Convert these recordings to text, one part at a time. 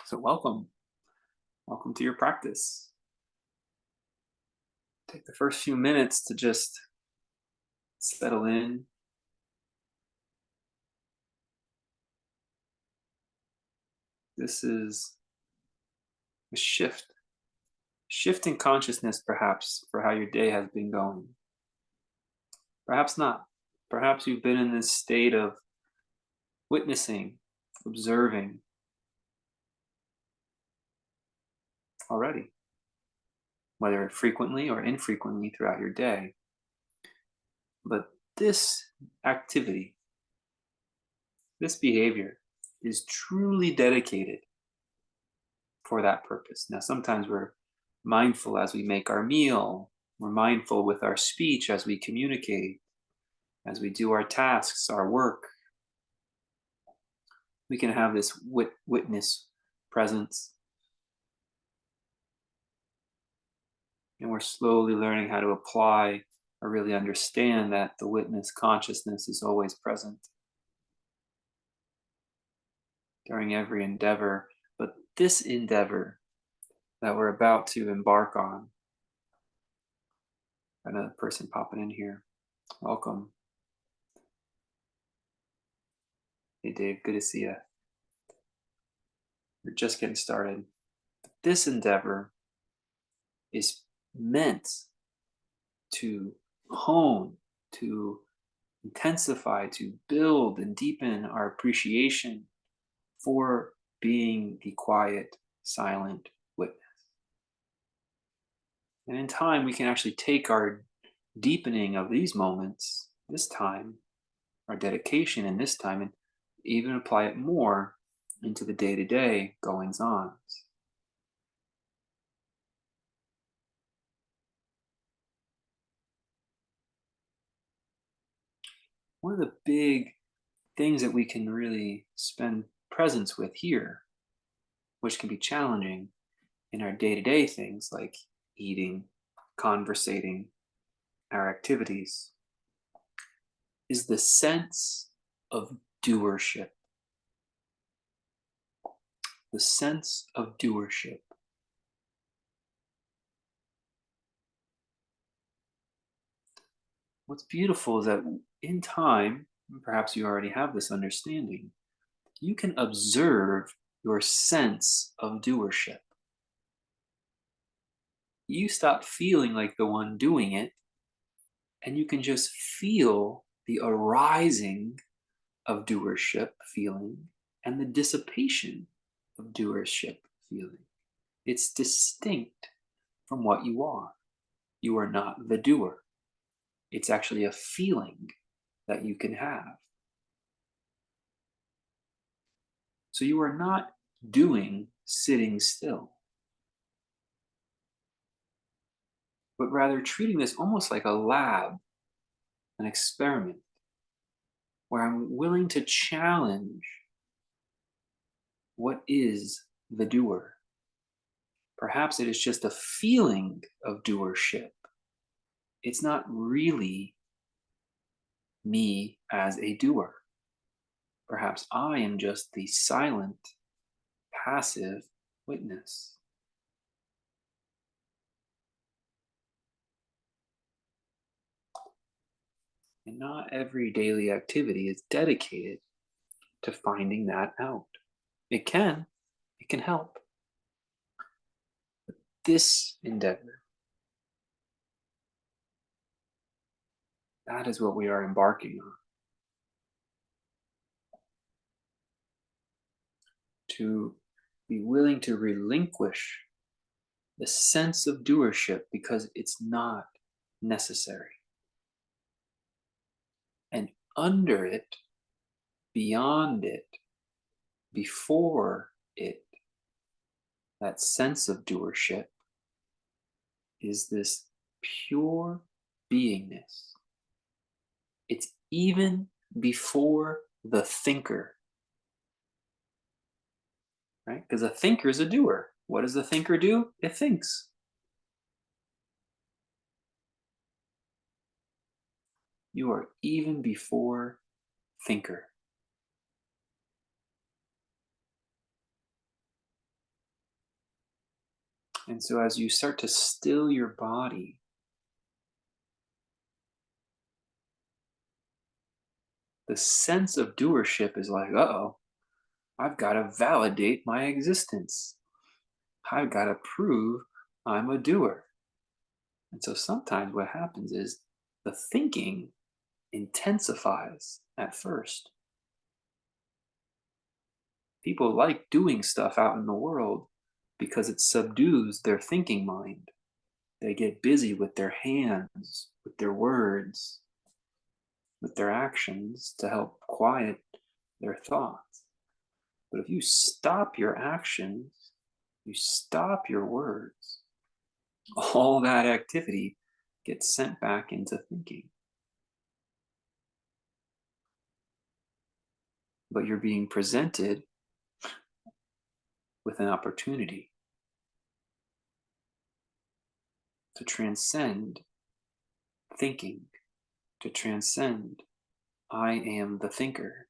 So welcome to your practice. Take the first few minutes to just settle in. This is a shift in consciousness perhaps for how your day has been going. Perhaps not. Perhaps you've been in this state of witnessing, observing already, whether frequently or infrequently throughout your day. But this activity, this behavior is truly dedicated for that purpose. Now, sometimes we're mindful as we make our meal, we're mindful with our speech as we communicate, as we do our tasks, our work. We can have this witness presence, and we're slowly learning how to apply or really understand that the witness consciousness is always present during every endeavor. But this endeavor that we're about to embark on, another person popping in here. Welcome. Hey, Dave. Good to see you. We're just getting started. This endeavor is meant to hone, to intensify, to build and deepen our appreciation for being the quiet, silent witness. And in time, we can actually take our deepening of these moments, this time, our dedication in this time, and even apply it more into the day-to-day goings-on. One of the big things that we can really spend presence with here, which can be challenging in our day-to-day things like eating, conversating, our activities, is the sense of doership. The sense of doership. What's beautiful is that in time, perhaps you already have this understanding, you can observe your sense of doership. You stop feeling like the one doing it, and you can just feel the arising of doership feeling and the dissipation of doership feeling. It's distinct from what you are. You are not the doer. It's actually a feeling that you can have. So you are not doing sitting still, but rather treating this almost like a lab, an experiment, where I'm willing to challenge what is the doer. Perhaps it is just a feeling of doership. It's not really me as a doer. Perhaps I am just the silent, passive witness. And not every daily activity is dedicated to finding that out. It can help. But this endeavor, that is what we are embarking on. To be willing to relinquish the sense of doership because it's not necessary. And under it, beyond it, before it, that sense of doership is this pure beingness. It's even before the thinker, right? Because a thinker is a doer. What does the thinker do? It thinks. You are even before thinker. And so as you start to still your body, the sense of doership is like, uh-oh, I've got to validate my existence. I've got to prove I'm a doer. And so sometimes what happens is the thinking intensifies at first. People like doing stuff out in the world because it subdues their thinking mind. They get busy with their hands, with their words, with their actions to help quiet their thoughts. But if you stop your actions, you stop your words, all that activity gets sent back into thinking. But you're being presented with an opportunity to transcend thinking, to transcend I am the thinker.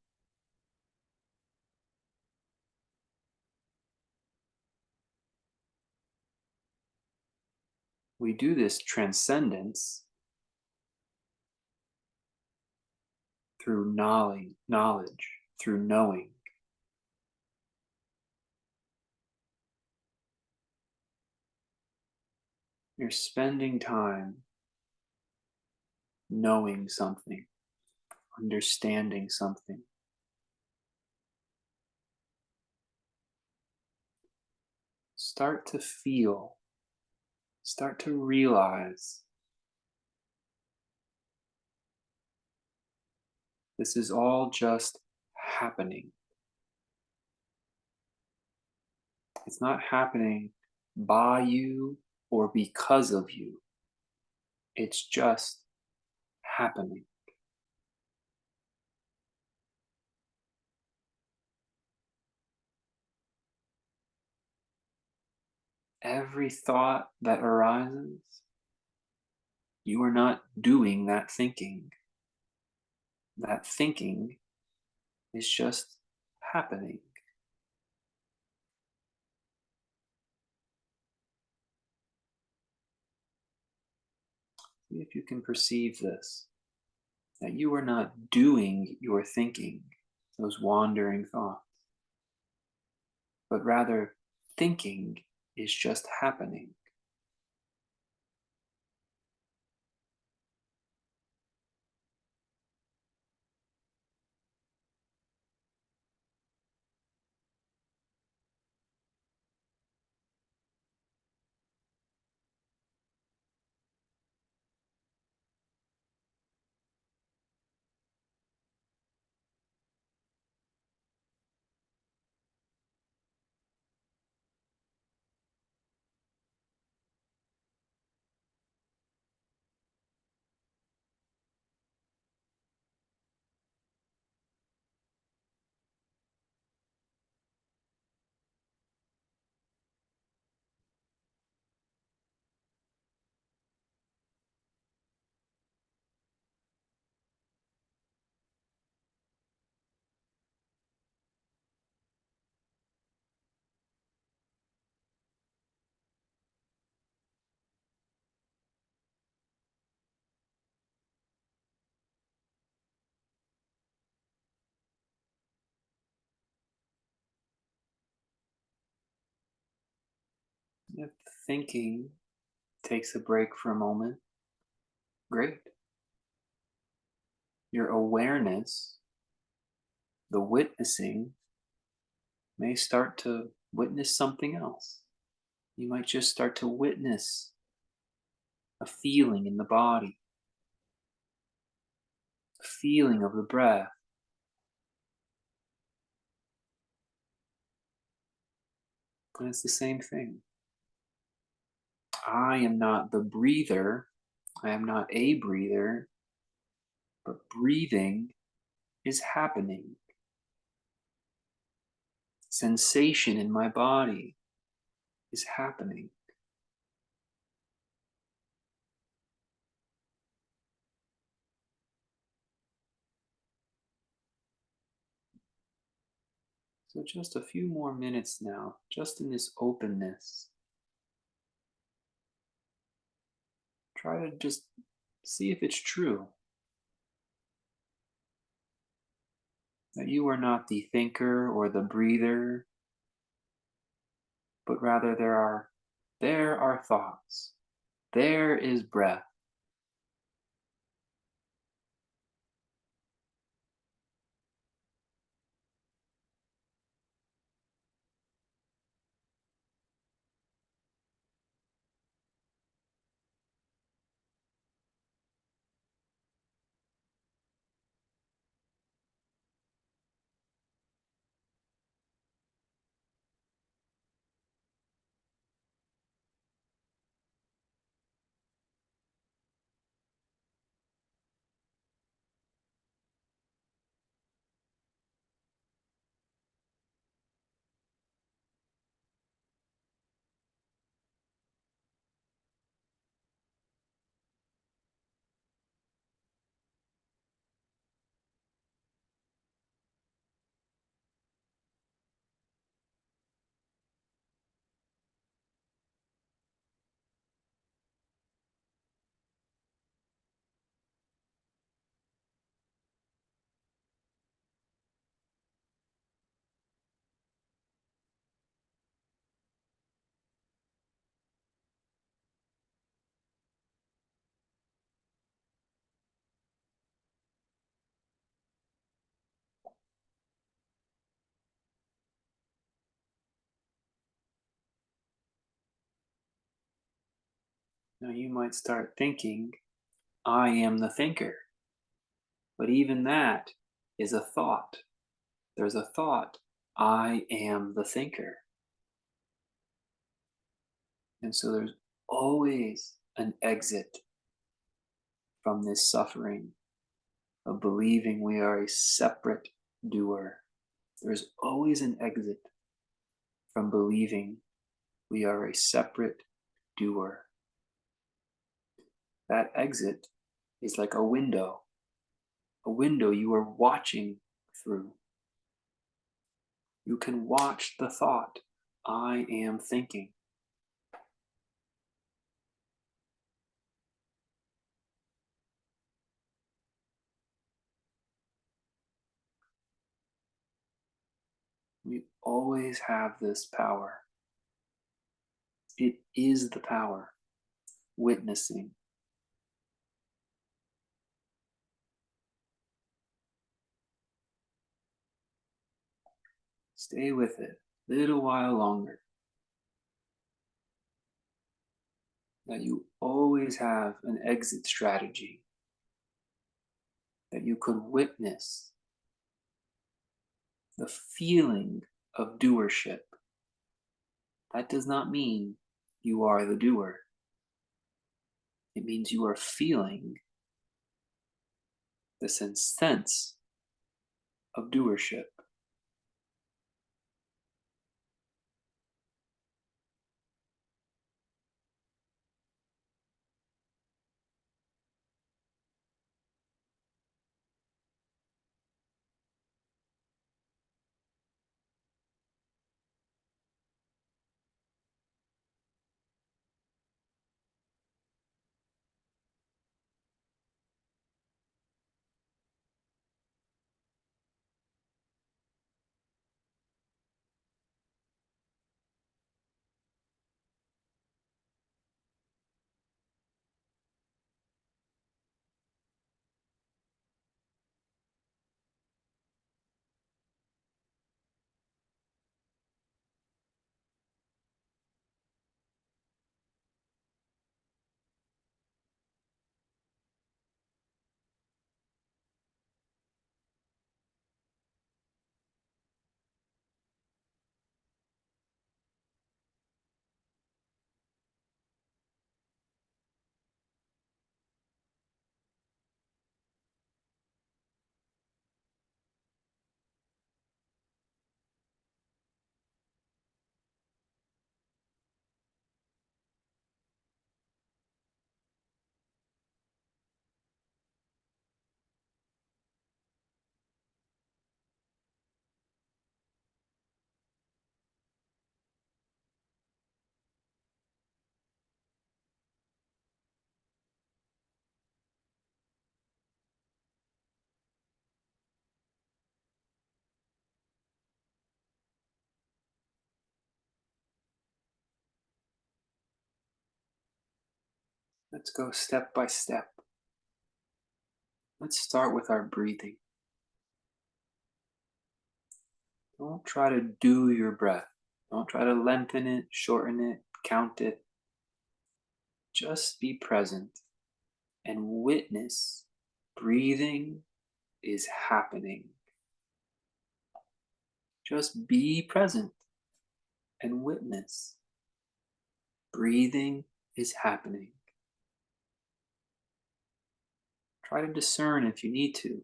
We do this transcendence through knowledge, through knowing. You're spending time knowing something, understanding something. Start to feel, start to realize this is all just happening. It's not happening by you or because of you. It's just happening. Every thought that arises, you are not doing that thinking. That thinking is just happening. See if you can perceive this, that you are not doing your thinking, those wandering thoughts, but rather thinking is just happening. If thinking takes a break for a moment, great. Your awareness, the witnessing, may start to witness something else. You might just start to witness a feeling in the body, a feeling of the breath. And it's the same thing. I am not the breather. I am not a breather, but breathing is happening. Sensation in my body is happening. So just a few more minutes now, just in this openness, Try to just see if it's true that you are not the thinker or the breather, but rather there are thoughts. There is breath. Now you might start thinking, I am the thinker. But even that is a thought. There's a thought, I am the thinker. And so there's always an exit from this suffering of believing we are a separate doer. There's always an exit from believing we are a separate doer. That exit is like a window you are watching through. You can watch the thought, I am thinking. We always have this power. It is the power, witnessing. Stay with it a little while longer. That you always have an exit strategy. That you could witness the feeling of doership. That does not mean you are the doer. It means you are feeling the sense of doership. Let's go step by step. Let's start with our breathing. Don't try to do your breath. Don't try to lengthen it, shorten it, count it. Just be present and witness breathing is happening. Just be present and witness breathing is happening. Try to discern, if you need to,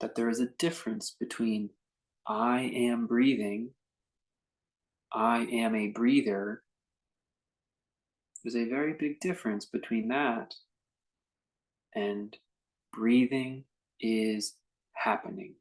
that there is a difference between I am breathing, I am a breather. There's a very big difference between that and breathing is happening.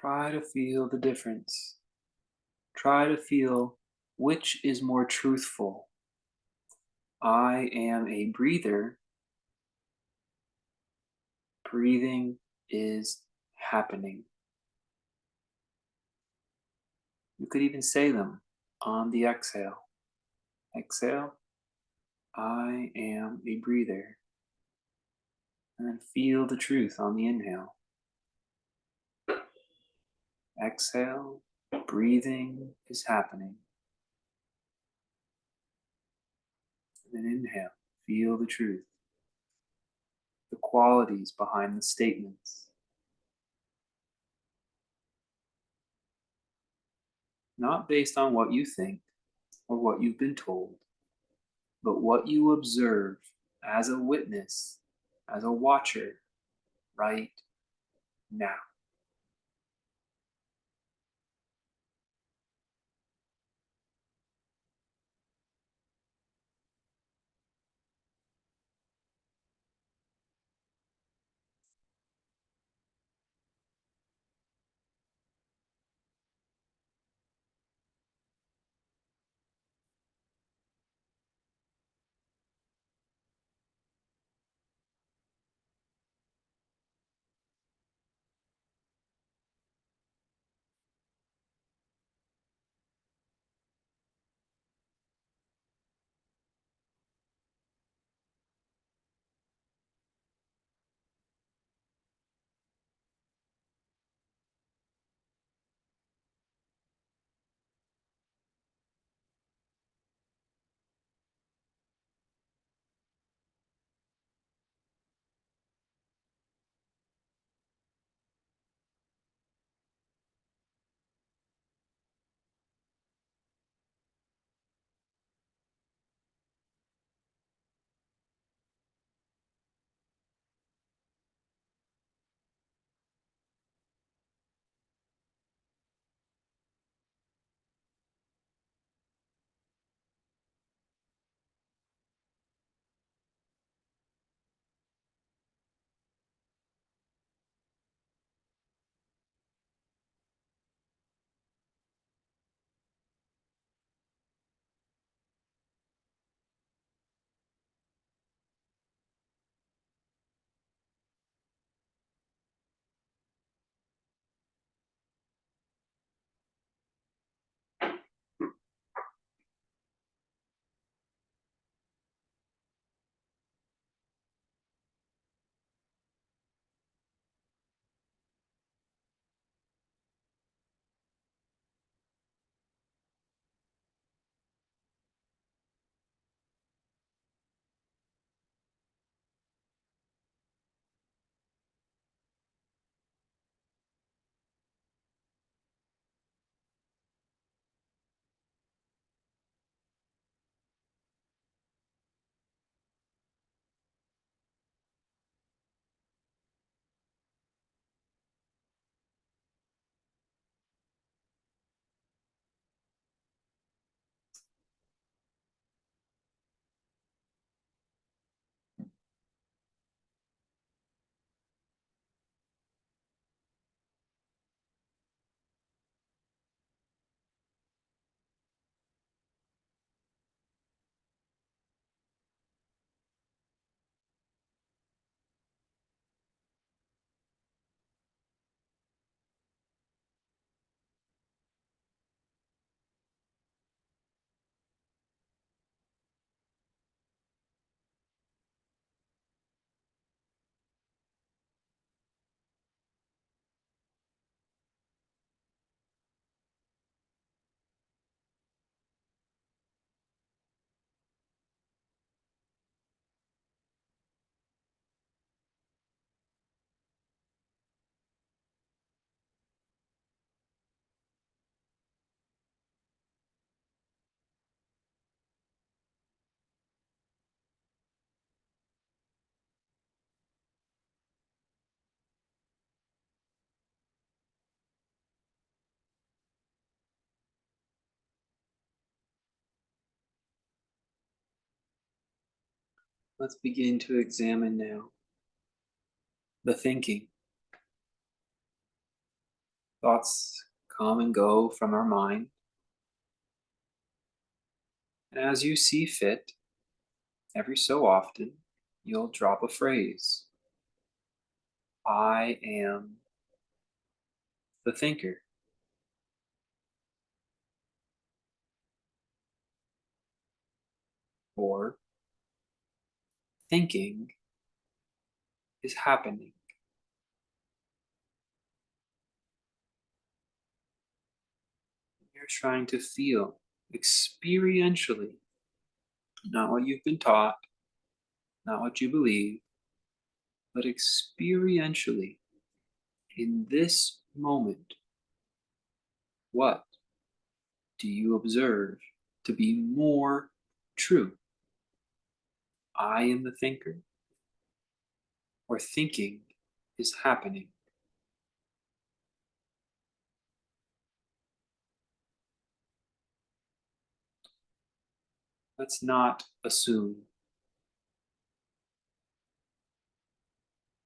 Try to feel the difference. Try to feel which is more truthful. I am a breather. Breathing is happening. You could even say them on the exhale. Exhale, I am a breather. And then feel the truth on the inhale. Exhale, breathing is happening. And then inhale, feel the truth, the qualities behind the statements. Not based on what you think or what you've been told, but what you observe as a witness, as a watcher, right now. Let's begin to examine now the thinking. Thoughts come and go from our mind, and as you see fit, every so often, you'll drop a phrase. I am the thinker, or thinking is happening. You're trying to feel experientially, not what you've been taught, not what you believe, but experientially, in this moment, what do you observe to be more true? I am the thinker, or thinking is happening? Let's not assume.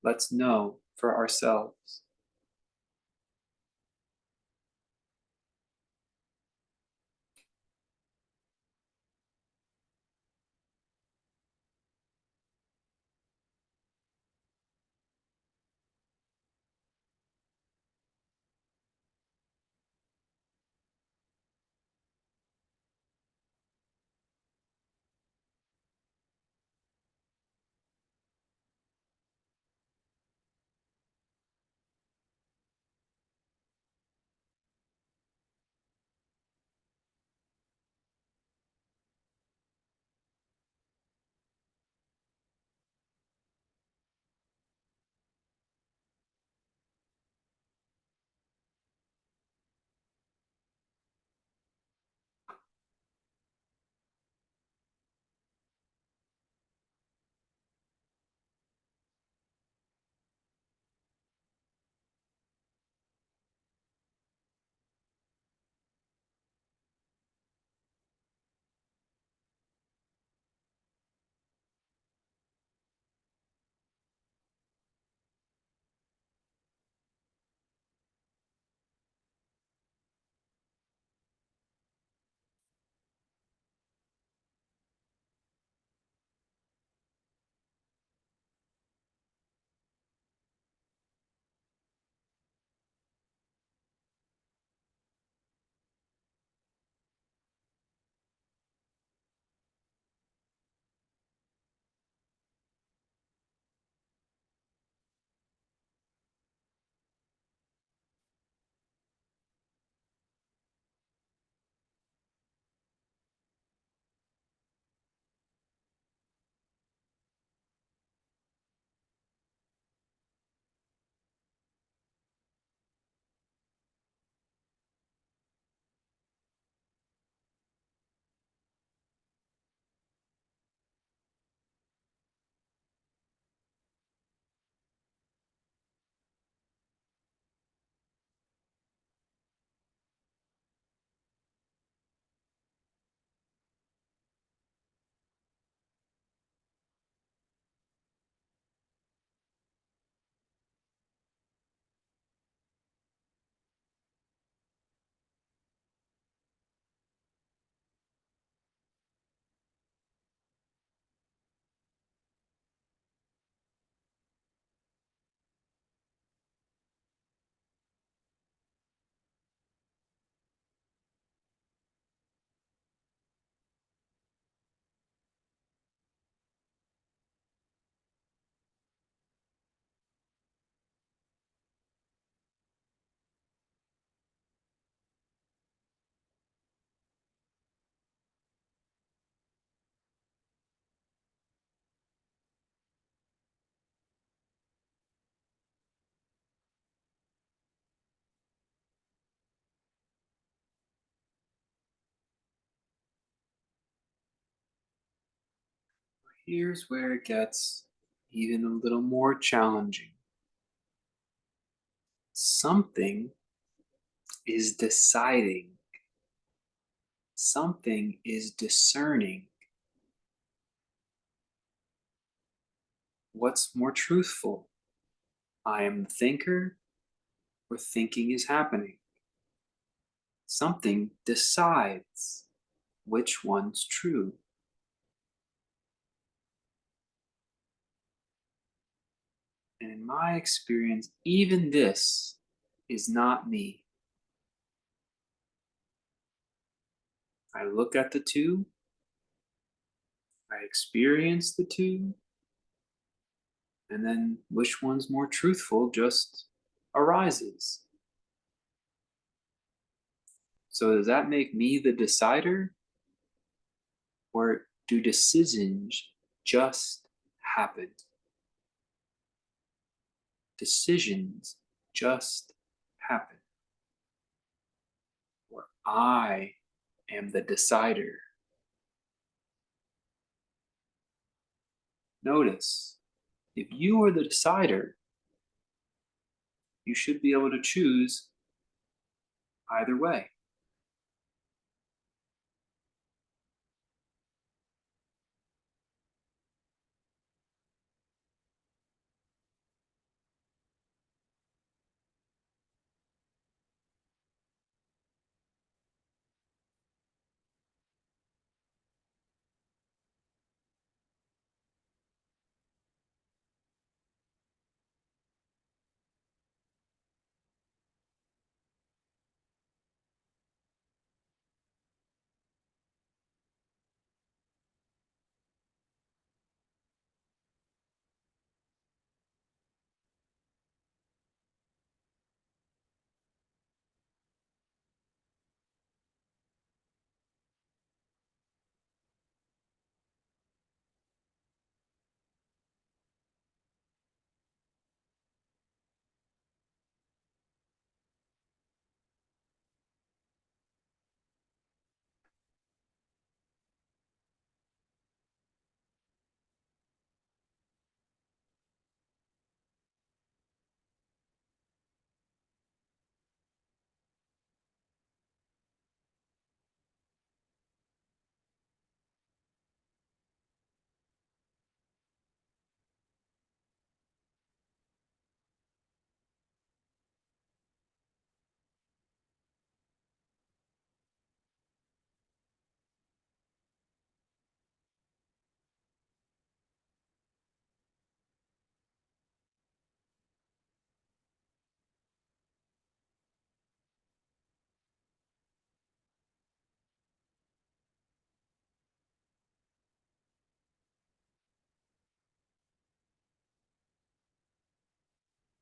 Let's know for ourselves. Here's where it gets even a little more challenging. Something is deciding, something is discerning What's more truthful? I am the thinker, or thinking is happening? Something decides which one's true. And in my experience, even this is not me. I look at the two, I experience the two, and then which one's more truthful just arises. So, does that make me the decider, or do decisions just happen? Decisions just happen, or I am the decider. Notice, if you are the decider, you should be able to choose either way.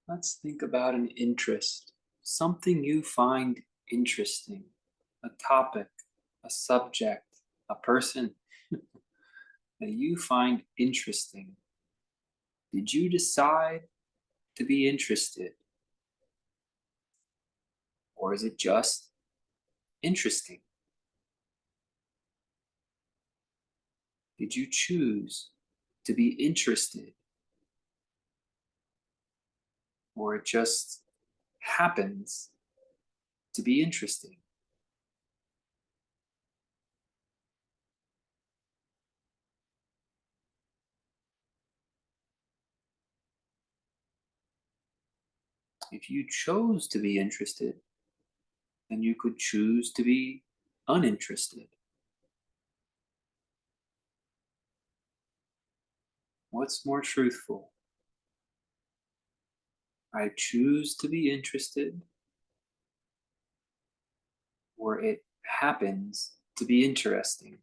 Let's think about an interest, something you find interesting, a topic, a subject, a person that you find interesting. Did you decide to be interested, or is it just interesting? Did you choose to be interested, or it just happens to be interesting? If you chose to be interested, then you could choose to be uninterested. What's more truthful? I choose to be interested, or it happens to be interesting.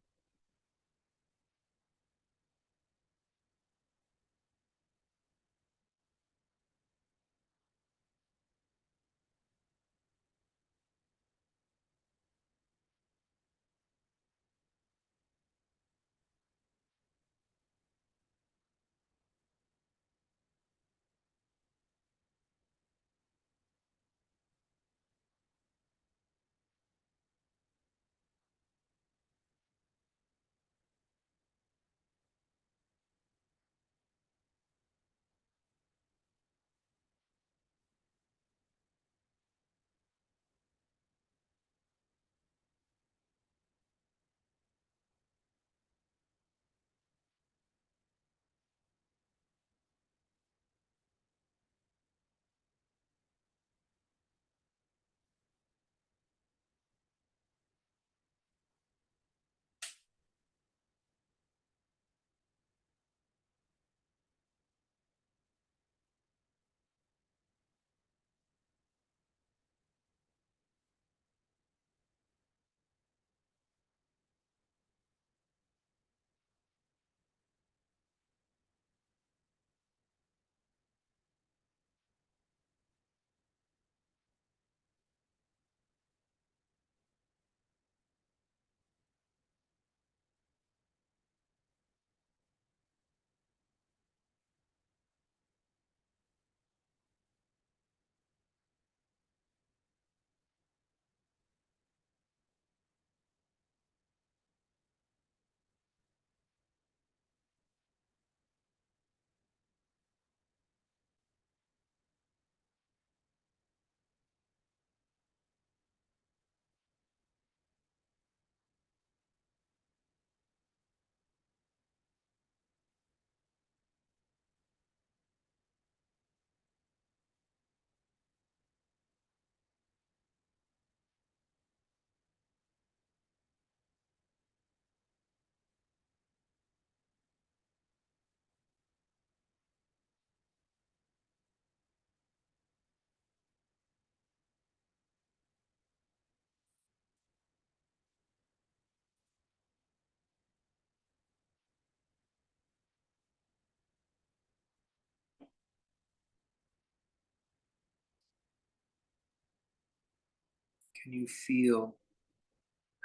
Can you feel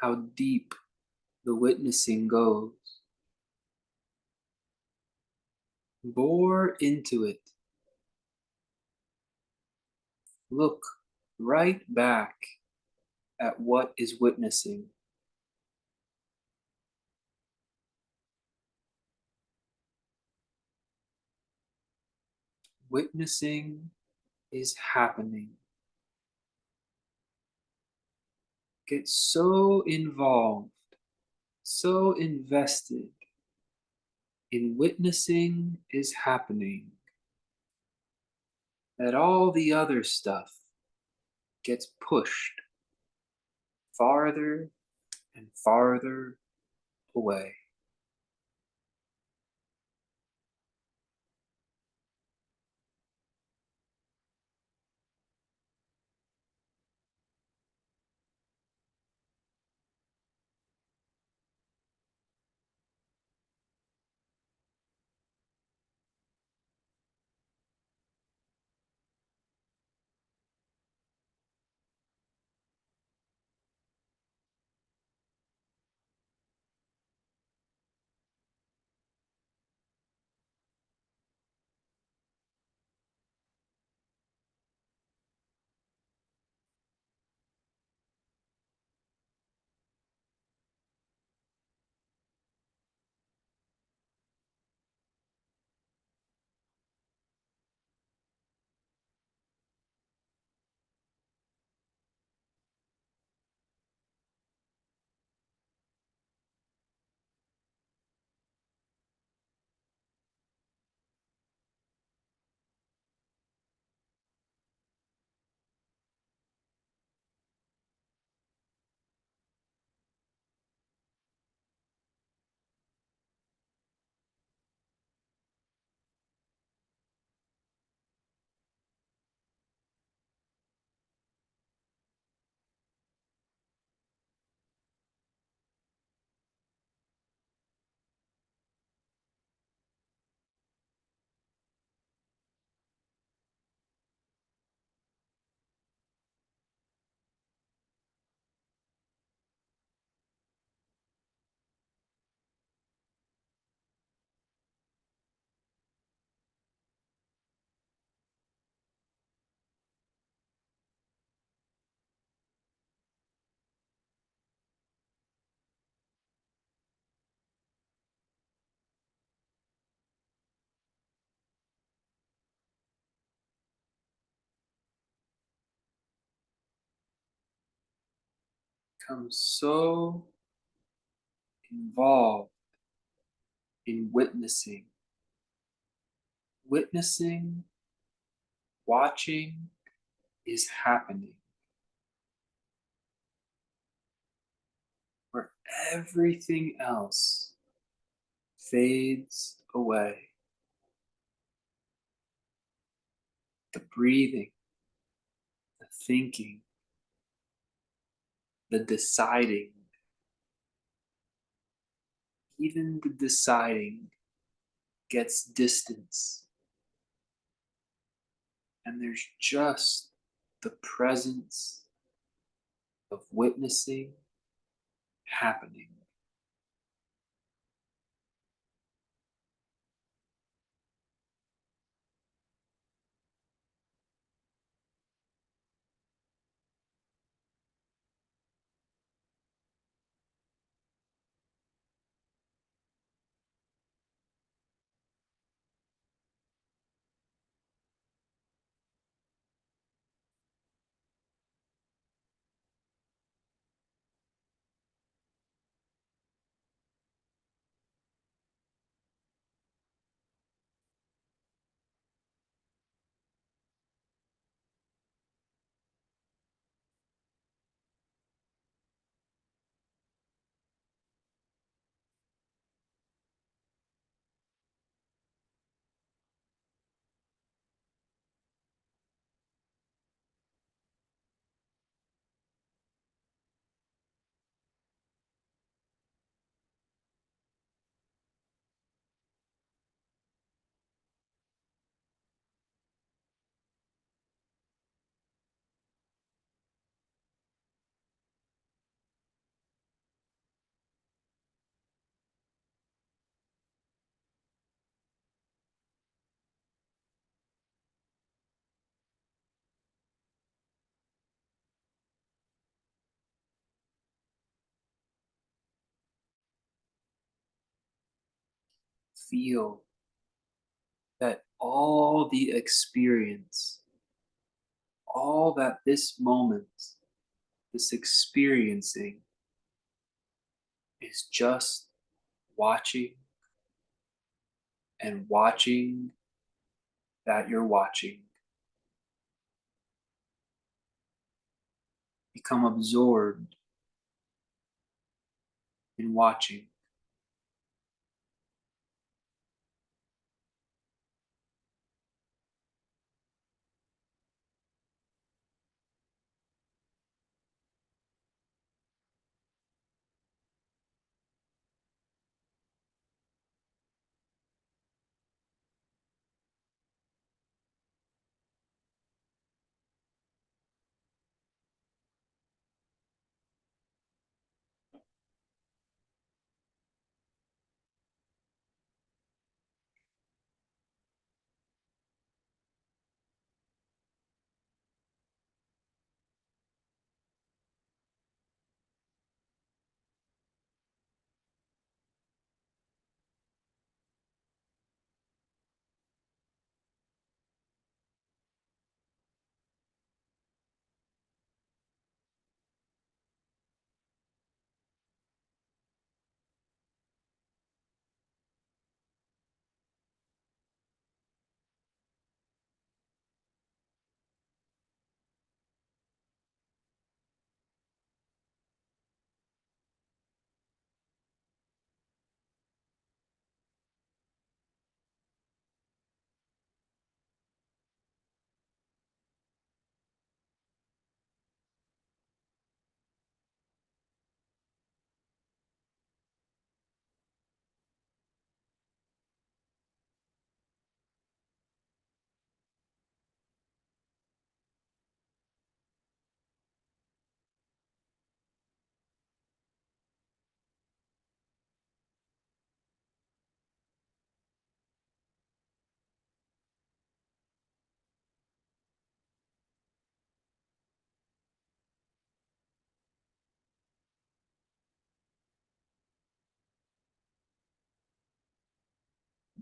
how deep the witnessing goes? Bore into it. Look right back at what is witnessing. Witnessing is happening. Get so involved, so invested in witnessing is happening that all the other stuff gets pushed farther and farther away. Become so involved in witnessing. Witnessing, watching is happening where everything else fades away. The breathing, the thinking, the deciding, even the deciding gets distance. And there's just the presence of witnessing happening. feel that all the experience, all that this moment, this experiencing is just watching and watching that you're watching. Become absorbed in watching.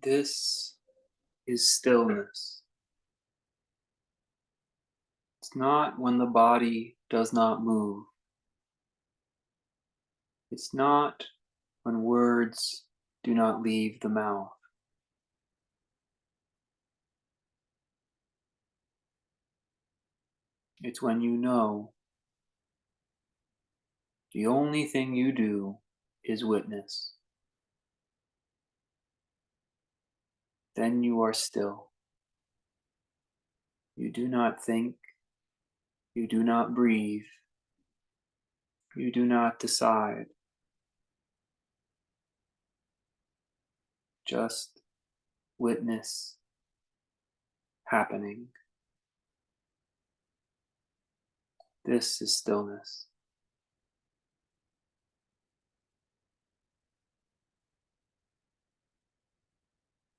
This is stillness. It's not when the body does not move. It's not when words do not leave the mouth. It's when you know the only thing you do is witness. Then you are still. You do not think. You do not breathe. You do not decide. Just witness happening. This is stillness.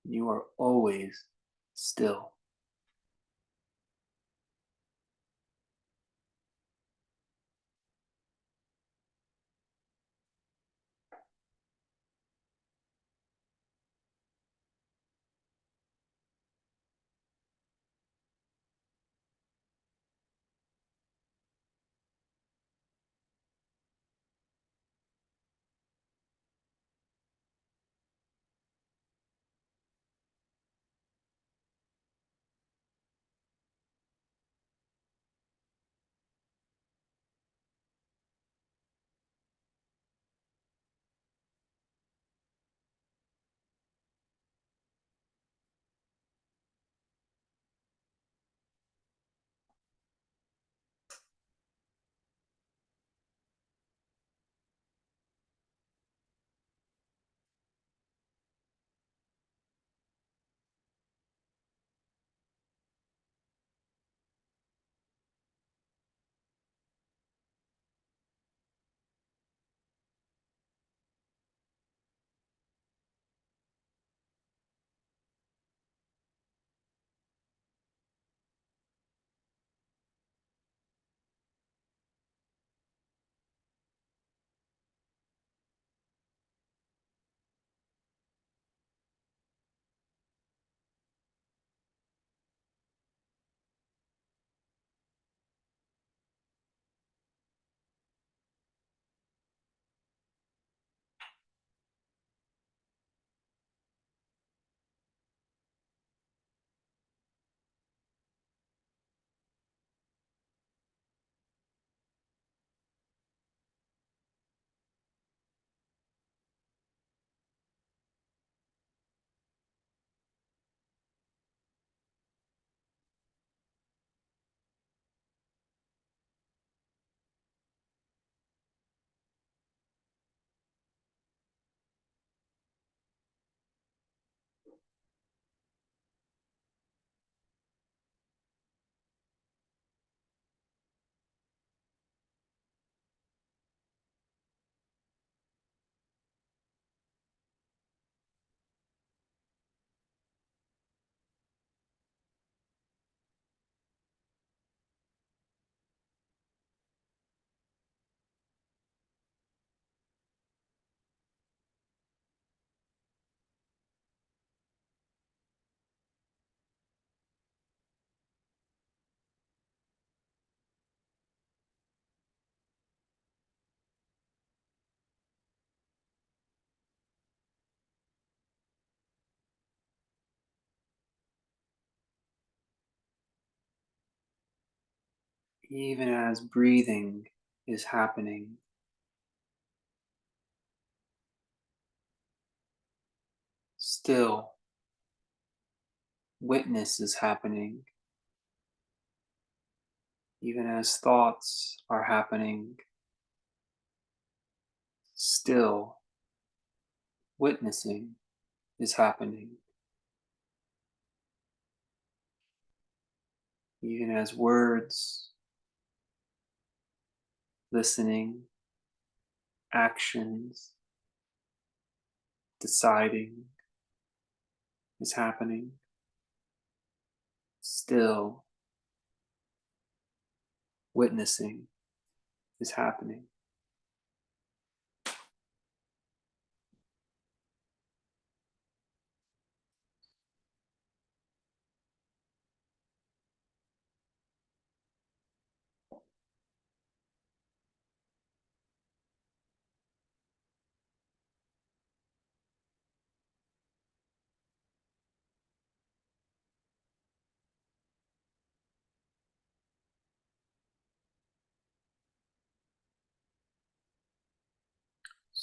You are always still. Even as breathing is happening, still witness is happening. Even as thoughts are happening, still witnessing is happening. Even as words, listening, actions, deciding is happening, still witnessing is happening.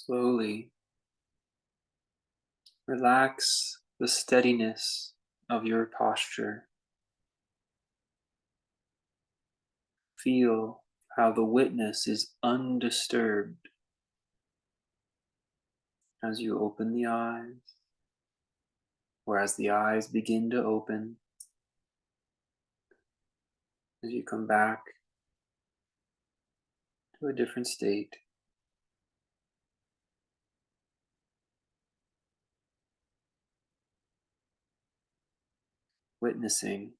Slowly relax the steadiness of your posture. Feel how the witness is undisturbed as you open the eyes, or as the eyes begin to open, as you come back to a different state. Witnessing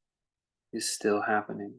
is still happening.